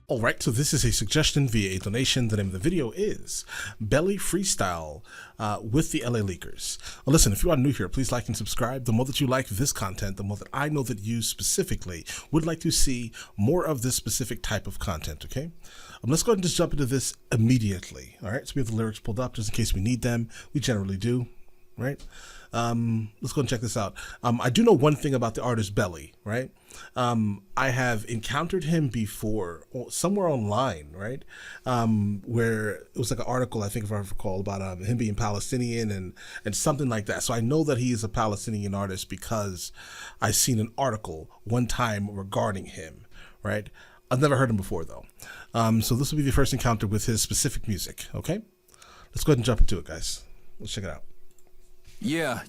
Alright, so this is a suggestion via a donation. The name of the video is Belly Freestyle with the LA Leakers. Well, listen, if you are new here, please like and subscribe. The more that you like this content, the more that I know that you specifically would like to see more of this specific type of content, okay? Let's go ahead and just jump into this immediately, alright? So we have the lyrics pulled up just in case we need them. We generally do, right? Let's go and check this out. I do know one thing about the artist Belly, right? I have encountered him before somewhere online, right? Where it was like an article, I think if I recall, about him being Palestinian and something like that. So I know that he is a Palestinian artist because I've seen an article one time regarding him, right? I've never heard him before though. So this will be the first encounter with his specific music, okay? Let's go ahead and jump into it, guys. Let's check it out. Yeah.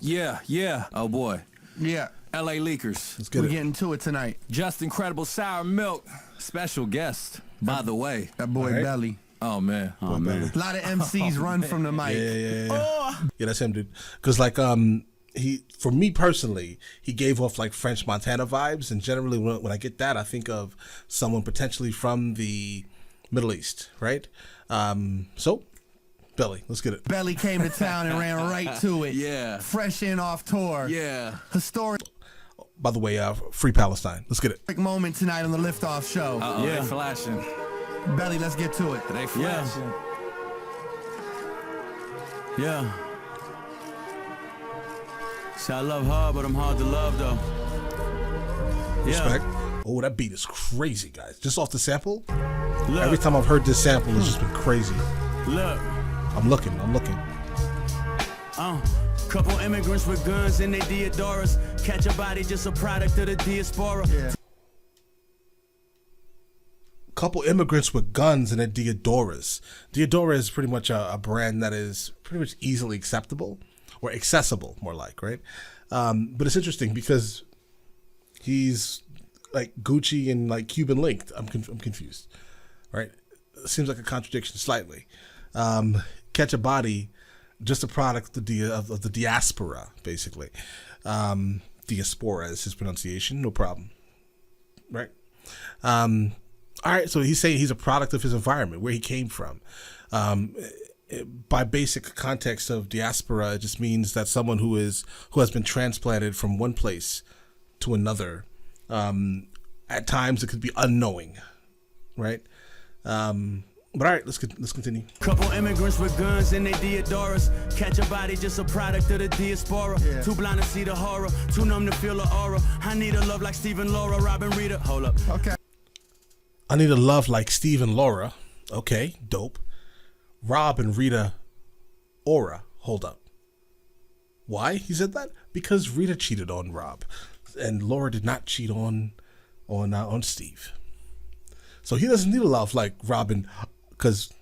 Oh boy. Yeah. LA Leakers. Let's get We're it. getting to it tonight. Just incredible sour milk. Special guest, by the way. That boy All right. Belly. Oh man. Oh man. A lot of MCs run from the mic. Yeah. Oh. Yeah, that's him, dude. Because like for me personally, he gave off like French Montana vibes, and generally when I get that, I think of someone potentially from the Middle East, right? So Belly, let's get it. Belly came to town and ran right to it. Yeah. Fresh in off tour. Yeah. Historic By the way, free Palestine. Let's get it. moment tonight on the Liftoff Show. Yeah. They flashing. Belly, let's get to it. They flashing. Yeah. See, I love hard, but I'm hard to love though. Respect. Oh, that beat is crazy, guys. Just off the sample. Look. Every time I've heard this sample, it's just been crazy. Look. I'm looking. Couple immigrants with guns in their Deodoras. Catch a body, just a product of the diaspora. Yeah. Couple immigrants with guns and a Deodoras. Deodora is pretty much a brand that is pretty much easily acceptable or accessible, more like, right? But it's interesting because he's like Gucci and like Cuban linked. I'm confused, right? Seems like a contradiction slightly. Catch a body, just a product of the diaspora, basically. Diaspora is his pronunciation, no problem, right? All right, so he's saying he's a product of his environment, where he came from. By basic context of diaspora, it just means that someone who has been transplanted from one place to another. At times, it could be unknowing, right? But all right, let's continue. Couple immigrants with guns in their Deodoras. Catch a body, just a product of the diaspora. Yeah. Too blind to see the horror, too numb to feel the aura. I need a love like Stephen, Laura, Robin, Rita. Hold up. Okay. I need a love like Steve and Laura. Okay, dope. Rob and Rita Ora. Hold up. Why he said that? Because Rita cheated on Rob, and Laura did not cheat on Steve. So he doesn't need a love like Robin, because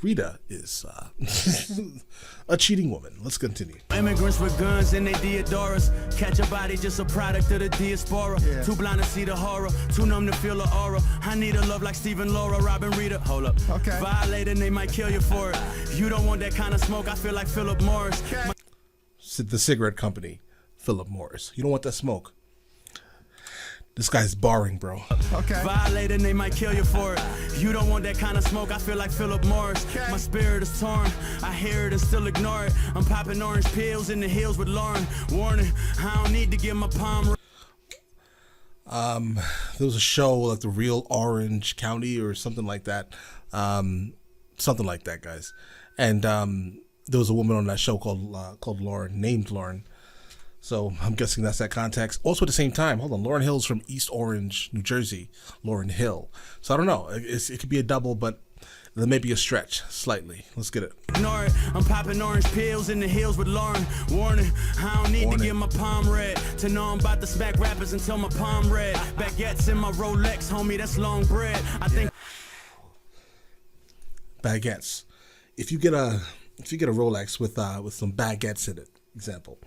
Rita is a cheating woman. Let's continue. Immigrants with guns in their Deodoras. Catch a body, just a product of the diaspora. Yeah. Too blind to see the horror, too numb to feel the aura. I need a love like Stephen, Laura, Robin, Rita. Hold up. Okay. Violate and they might kill you for it. You don't want that kind of smoke, I feel like Philip Morris. Okay. The cigarette company, Philip Morris. You don't want that smoke. This guy's barring, bro. Okay. Violate and they might kill you for it. You don't want that kind of smoke, I feel like Philip Morris. Okay. My spirit is torn, I hear it and still ignore it. I'm popping orange pills in the hills with Lauren. Warning, I don't need to get my palm. There was a show like The Real Orange County or something like that. Something like that, guys. And there was a woman on that show called Lauren, named Lauren. So I'm guessing that's that context. Also at the same time, hold on, Lauryn Hill's from East Orange, New Jersey. Lauryn Hill. So I don't know. It could be a double, but there may be a stretch slightly. Let's get it. Ignore it. I'm popping orange pills in the hills with Lauren. Warning, I don't need to get my palm red. To know I'm about to smack rappers until my palm red. Baguettes in my Rolex, homie, that's long bread. I think Baguettes. If you get a Rolex with some baguettes in it, example,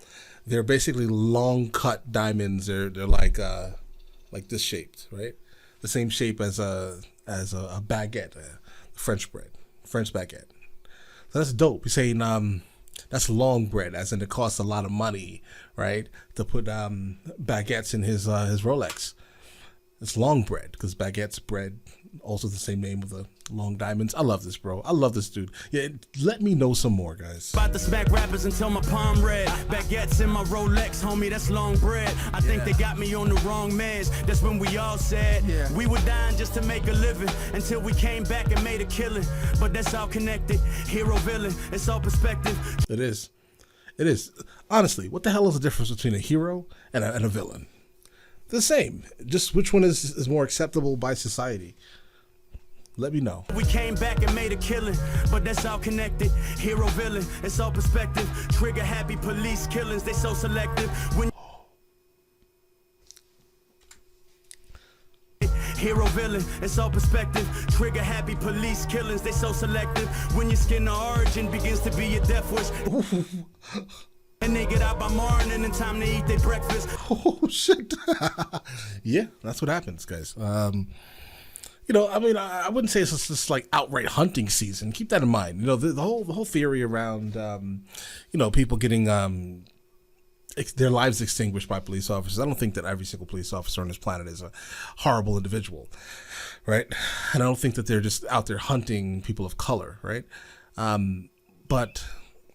they're basically long cut diamonds. They're like this shaped, right? The same shape as a baguette, French baguette. So that's dope. He's saying that's long bread, as in it costs a lot of money, right? To put baguettes in his Rolex. It's long bread because baguette's bread, also the same name with the long diamonds. I love this, bro. I love this dude. Yeah, let me know some more, guys. About to smack rappers until my palm red. Baguettes in my Rolex, homie, that's long bread. I think they got me on the wrong meds. That's when we all said we were dying just to make a living until we came back and made a killing. But that's all connected. Hero, villain, it's all perspective. It is. It is. Honestly, what the hell is the difference between a hero and a villain? The same. Just which one is more acceptable by society? Let me know. We came back and made a killing, but that's all connected. Hero, villain, it's all perspective. Trigger happy police killings, they so selective. When hero, villain, it's all perspective. Trigger happy police killings, they so selective. When your skin of origin begins to be your death wish. And they get out by morning and time to eat their breakfast. Oh shit. Yeah, that's what happens, guys. You know, I mean, I wouldn't say it's just like outright hunting season. Keep that in mind. You know, the whole theory around, you know, people getting their lives extinguished by police officers. I don't think that every single police officer on this planet is a horrible individual, right? And I don't think that they're just out there hunting people of color, right? But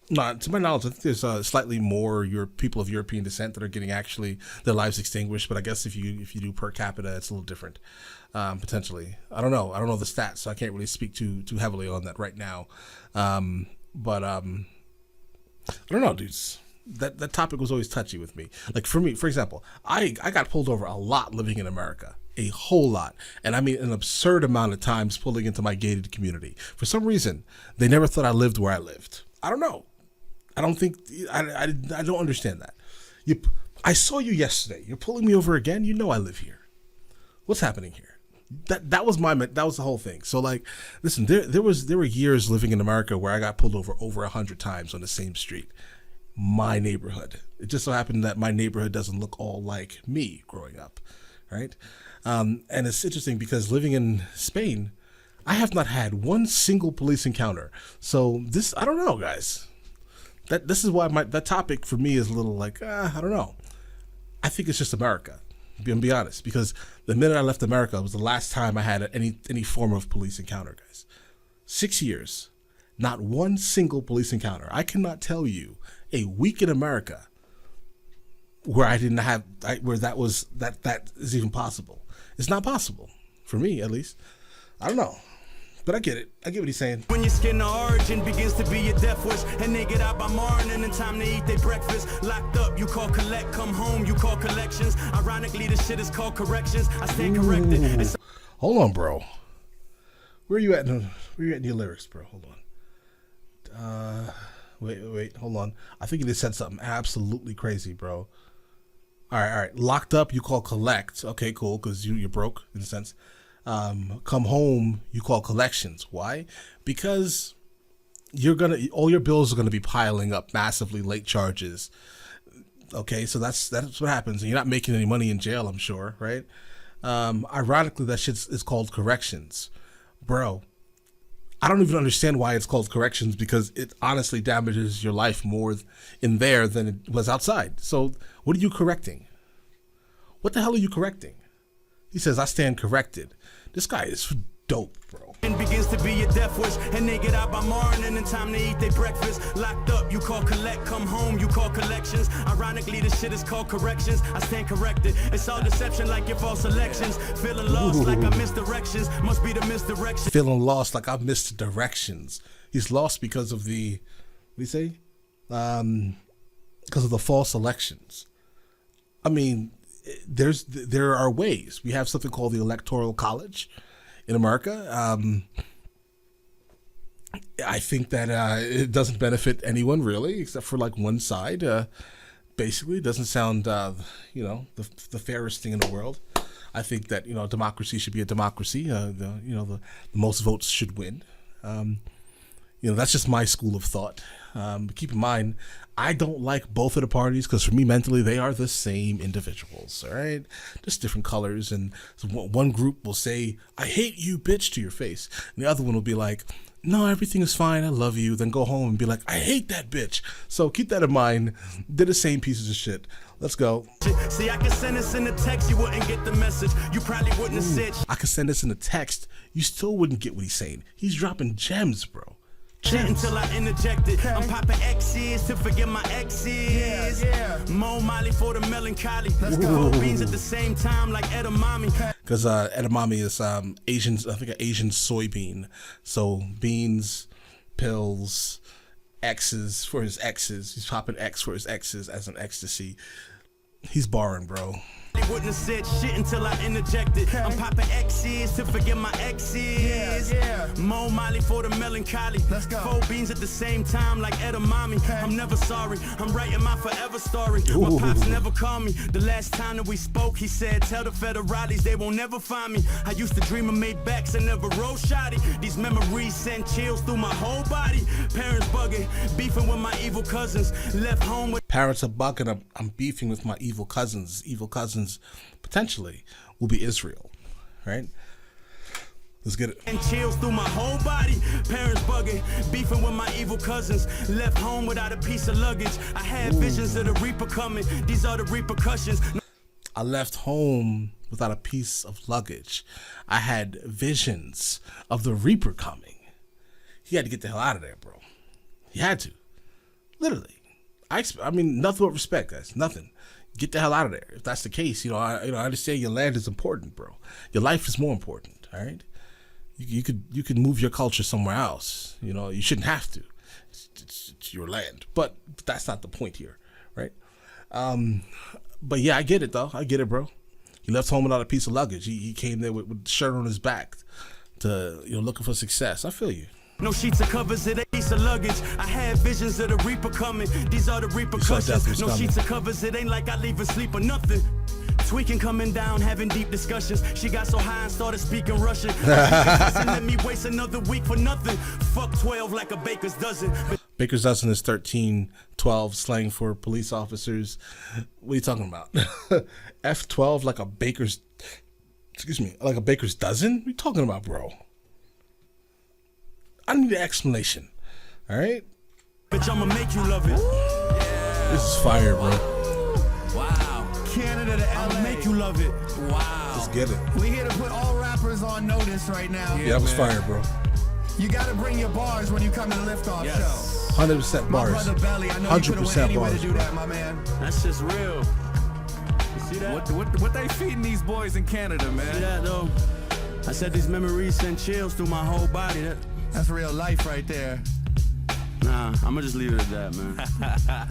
not to my knowledge, I think there's slightly more people of European descent that are getting actually their lives extinguished. But I guess if you do per capita, it's a little different. Potentially, I don't know the stats, so I can't really speak too heavily on that right now. But I don't know, dudes. That topic was always touchy with me. Like for me, for example, I got pulled over a lot living in America, a whole lot, and I mean an absurd amount of times pulling into my gated community. For some reason, they never thought I lived where I lived. I don't know. I don't think I don't understand that. I saw you yesterday. You're pulling me over again. You know I live here. What's happening here? That was the whole thing. So like, listen, there were years living in America where I got pulled over 100 times on the same street, my neighborhood. It just so happened that my neighborhood doesn't look all like me growing up, right? And it's interesting because living in Spain, I have not had one single police encounter. So this, I don't know, guys. This is why that topic for me is a little like, I don't know. I think it's just America. Be honest, because the minute I left America was the last time I had any form of police encounter, guys. 6 years, not one single police encounter. I cannot tell you a week in America where I didn't have where that is even possible. It's not possible for me, at least. I don't know. But I get it. I get what he's saying. When your skin of origin begins to be your death wish, and they get out by morning and time to eat their breakfast. Locked up, you call collect. Come home, you call collections. Ironically, this shit is called corrections. I stand corrected. Hold on, bro. Where are you at? Where are you at in your lyrics, bro? Hold on. Wait. Hold on. I think you just said something absolutely crazy, bro. All right. Locked up, you call collect. Okay, cool, because you're broke in a sense. Come home, you call collections. Why? Because all your bills are gonna be piling up massively, late charges. Okay, so that's what happens, and you're not making any money in jail, I'm sure, right? Ironically, that shit is called corrections, bro. I don't even understand why it's called corrections, because it honestly damages your life more in there than it was outside. So what are you correcting? What the hell are you correcting? He says, I stand corrected. This guy is dope, bro. And begins to be your death wish, and they get out by morning and time to eat their breakfast. Locked up, you call collect. Come home, you call collections. Ironically, this shit is called corrections. I stand corrected. It's all deception like your false elections. Feeling lost like I missed directions. Must be the misdirection. Feeling lost like I missed directions. He's lost because of the, because of the false elections. I mean, there are ways. We have something called the Electoral College in America. I think that it doesn't benefit anyone really, except for like one side. Basically, it doesn't sound the fairest thing in the world. I think that democracy should be a democracy. The most votes should win. That's just my school of thought. But keep in mind, I don't like both of the parties because for me, mentally, they are the same individuals, all right? Just different colors. And so one group will say, I hate you, bitch, to your face. And the other one will be like, no, everything is fine, I love you, then go home and be like, I hate that bitch. So keep that in mind. They're the same pieces of shit. Let's go. See, I could send this in a text, you wouldn't get the message. You probably wouldn't have said I could send this in a text, you still wouldn't get what he's saying. He's dropping gems, bro. shit until I interjected. I'm popping X's to forget my exes. Mo Molly for the melancholy. Let's go. Beans at the same time like edamame. Because edamame is Asian, I think an Asian soybean. So beans, pills, X's for his exes. He's popping X for his exes as an ecstasy. He's barring, bro. They wouldn't have said shit until I interjected. I'm popping X's to forget my exes. Mo Molly for the melancholy. Let's go. 4 beans at the same time like edamame. I'm never sorry. I'm writing my forever story. My pops never called me. The last time that we spoke, he said, tell the federales they won't never find me. I used to dream of Maybachs and never roll shoddy. These memories send chills through my whole body. Parents bugging, beefing with my evil cousins. Left home with Parents are bugging. I'm beefing with my evil cousins. Evil cousins potentially will be Israel, right? Let's get it. And chills through my whole body. Parents bugging, beefing with my evil cousins. Left home without a piece of luggage. I had visions of the Reaper coming. These are the repercussions. I left home without a piece of luggage. I had visions of the Reaper coming. He had to get the hell out of there, bro. He had to, literally. I mean, nothing but respect, guys. Nothing. Get the hell out of there. If that's the case, I understand your land is important, bro. Your life is more important. All right. You could move your culture somewhere else. You shouldn't have to. It's your land, but that's not the point here, right? But yeah, I get it though. I get it, bro. He left home without a piece of luggage. He came there with the shirt on his back to looking for success. I feel you. No sheets or covers, it ain't piece of luggage. I had visions of the Reaper coming. These are the repercussions. No sheets or covers, it ain't like I leave asleep or nothing. Tweaking, coming down, having deep discussions. She got so high and started speaking Russian. Let me waste another week for nothing. Fuck 12 like a baker's dozen. Baker's dozen is 13, 12 slang for police officers. What are you talking about? F12 like a baker's, like a baker's dozen? What are you talking about, bro? I need an explanation. All right? Bitch, I'ma make you love it. This is fire, bro. Wow. Canada to LA. I'ma make you love it. Wow. Let's get it. We here to put all rappers on notice right now. Yeah, that was fire, bro. You gotta bring your bars when you come to the Liftoff show. 100% My bars. brother Belly, I know 100% you could've went anywhere to do that, my man. That's just real. You see that? What they feeding these boys in Canada, man? See that though? I said these memories send chills through my whole body. That's real life right there. Nah, I'ma just leave it at that, man.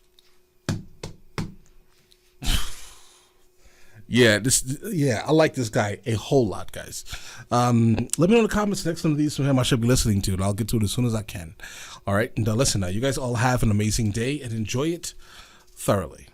Yeah, I like this guy a whole lot, guys. Let me know in the comments next one of these from him I should be listening to, and I'll get to it as soon as I can. All right, and listen now, you guys all have an amazing day and enjoy it thoroughly.